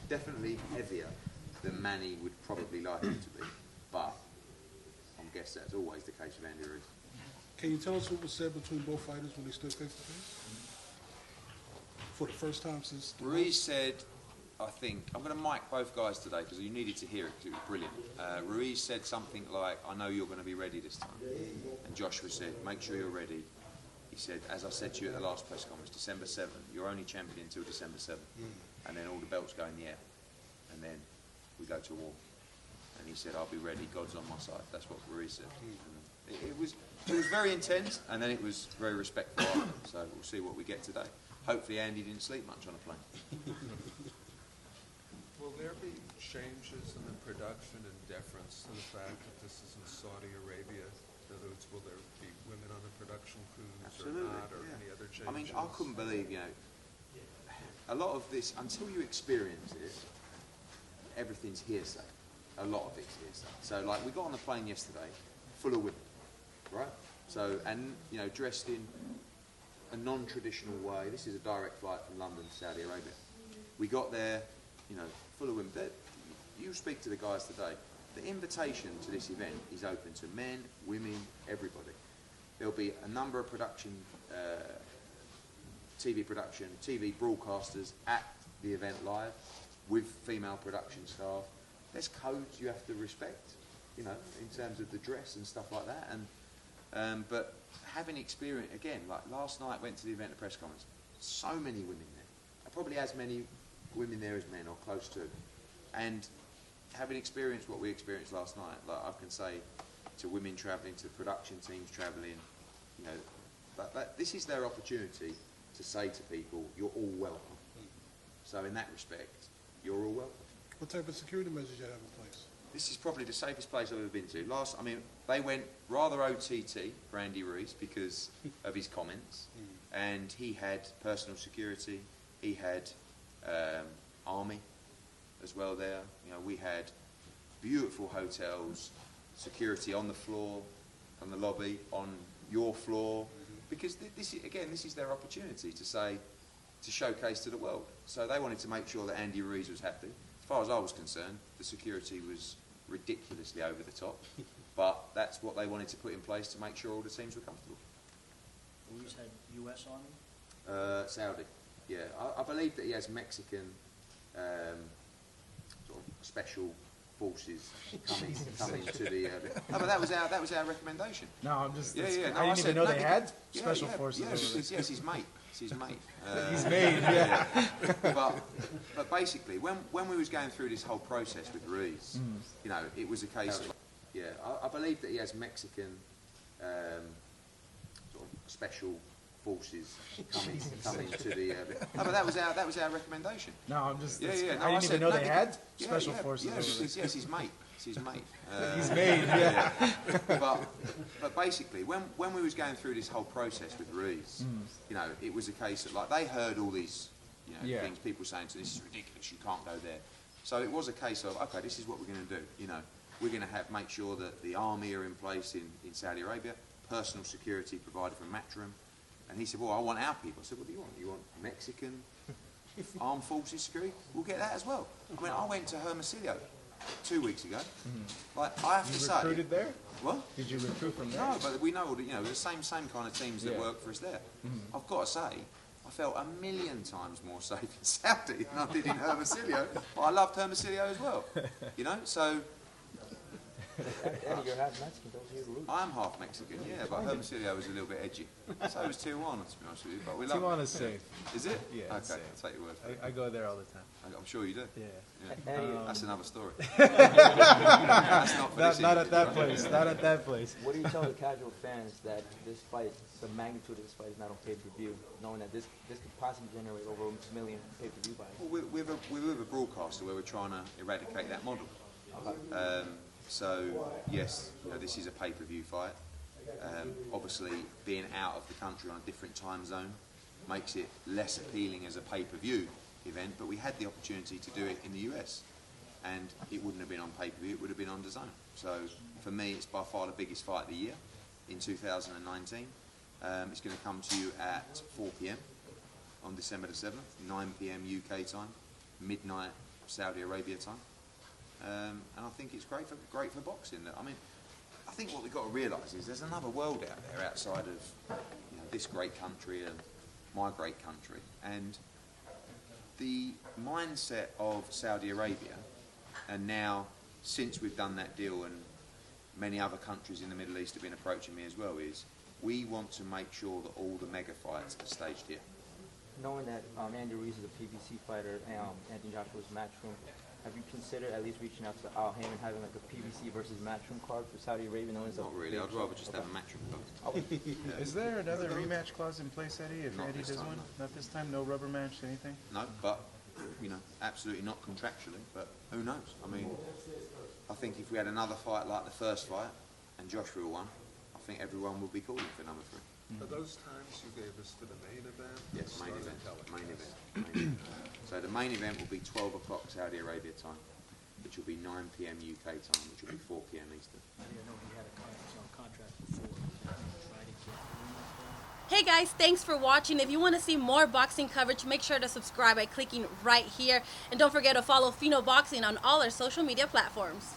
definitely heavier than Manny would probably like him to be, but I guess that's always the case with Andy Ruiz. Can you tell us what was said between both fighters when they stood face to face? For the first time since... Ruiz said, I think, I'm going to mic both guys today because you needed to hear it because it was brilliant. Ruiz said something like, I know you're going to be ready this time. And Joshua said, make sure you're ready. He said, as I said to you at the last press conference, December 7th, you're only champion until December 7th. And then all the belts go in the air. And then we go to war. And he said, I'll be ready, God's on my side. That's what Ruiz said. It was very intense, and then it was very respectful after. So we'll see what we get today. Hopefully Andy didn't sleep much on a plane. Will there be changes in the production and deference to the fact that this is in Saudi Arabia? In other words, will there be women on the production crews or not, or any other changes? I mean, I couldn't believe, you know, a lot of this, until you experience it, everything's hearsay. A lot of it's hearsay. So, like, we got on the plane yesterday, full of women, right? So, and, you know, dressed in a non-traditional way. This is a direct flight from London to Saudi Arabia. We got there, you know, full of women. You speak to the guys today. The invitation to this event is open to men, women, everybody. There'll be a number of TV broadcasters at the event live with female production staff. There's codes you have to respect, you know, in terms of the dress and stuff like that. And but having experience, again, like last night, went to the event at press conference. So many women there. Probably as many women there as men, or close to. And having experienced what we experienced last night, like I can say to women travelling, to production teams travelling, you know, but this is their opportunity to say to people, you're all welcome. So in that respect, you're all welcome. What type of security measures you have in place? This is probably the safest place I've ever been to. I mean, they went rather OTT for Andy Ruiz because of his comments, and he had personal security. He had army as well there. You know, we had beautiful hotels, security on the floor, on the lobby, on your floor, because this is their opportunity to say, to showcase to the world. So they wanted to make sure that Andy Ruiz was happy. As far as I was concerned, the security was ridiculously over the top, but that's what they wanted to put in place to make sure all the teams were comfortable. Ruiz had U.S. Army? Saudi, yeah. I believe that he has Mexican sort of special forces coming to the. No, but that was our recommendation. No, I'm just. Yeah. No, I didn't even know they had special forces. Yeah, yes, his mate. It's his mate. He's made, yeah. But basically, when we was going through this whole process with Ruiz, you know, it was a case of, yeah, I believe that he has Mexican sort of special forces coming to the. No, but that was our recommendation. No, I'm just. Yeah. No, I didn't even know they had special forces. Yeah, yes, his mate. It's his mate. He's made, yeah. But basically, when we was going through this whole process with Ruiz, you know, it was a case of, like, they heard all these, you know, things, people saying, so this is ridiculous, you can't go there. So it was a case of, okay, this is what we're going to do. You know, we're going to make sure that the army are in place in Saudi Arabia, personal security provided from Matchroom. And he said, well, I want our people. I said, what do you want? You want Mexican armed forces security? We'll get that as well. I mean, I went to Hermosillo 2 weeks ago. Like, I have to say, you recruited there? What? Did you recruit from there? No, but we know all the, you know, the same kind of teams that work for us there. I've got to say, I felt 1,000,000 times more safe in Saudi than I did in Hermosillo. But I loved Hermosillo as well. You know, so. Eddie, you're half Mexican, don't you? I am half Mexican, yeah, but Hermosillo was a little bit edgy. So was Tijuana, to be honest with you. But we love Tijuana's safe. Is it? Yeah, okay, it's safe. I'll take your word for it. I go there all the time. I'm sure you do. Yeah. That's another story. That's not for this not at evening, that right? place. Not at that place. What do you tell the casual fans that this fight, the magnitude of this fight is not on pay-per-view, knowing that this could possibly generate over 1 million pay-per-view buys? Well, we're with a broadcaster where we're trying to eradicate that model. Okay. So, yes, you know, this is a pay-per-view fight. Obviously, being out of the country on a different time zone makes it less appealing as a pay-per-view event, but we had the opportunity to do it in the US, and it wouldn't have been on pay-per-view, it would have been on DAZN. So, for me, it's by far the biggest fight of the year in 2019. It's going to come to you at 4 p.m. on December the 7th, 9 p.m. UK time. midnight Saudi Arabia time. And I think it's great for boxing. I mean, I think what we've got to realise is there's another world out there outside of this great country and my great country. And the mindset of Saudi Arabia, and now since we've done that deal and many other countries in the Middle East have been approaching me as well, is we want to make sure that all the mega fights are staged here. Knowing that Andy Ruiz is a PBC fighter and Anthony Joshua's matchroom, have you considered at least reaching out to Al Haymon and having like a PBC versus matchroom card for Saudi Arabia? Not really. I'd rather just have a matchroom card. Is there another rematch clause in place, Eddie? If Not Eddie this does time, one? no. Not this time? No rubber match, anything? No, but absolutely not contractually. But who knows? I mean, I think if we had another fight like the first fight and Joshua won, I think everyone would be calling for number 3. Are those times you gave us for the main event? Yes, main Starting event. telecast? Main event. Main event. So the main event will be 12 o'clock Saudi Arabia time, which will be 9 p.m. UK time, which will be 4 p.m. Eastern. Hey guys, thanks for watching. If you want to see more boxing coverage, make sure to subscribe by clicking right here. And don't forget to follow Pheno Boxing on all our social media platforms.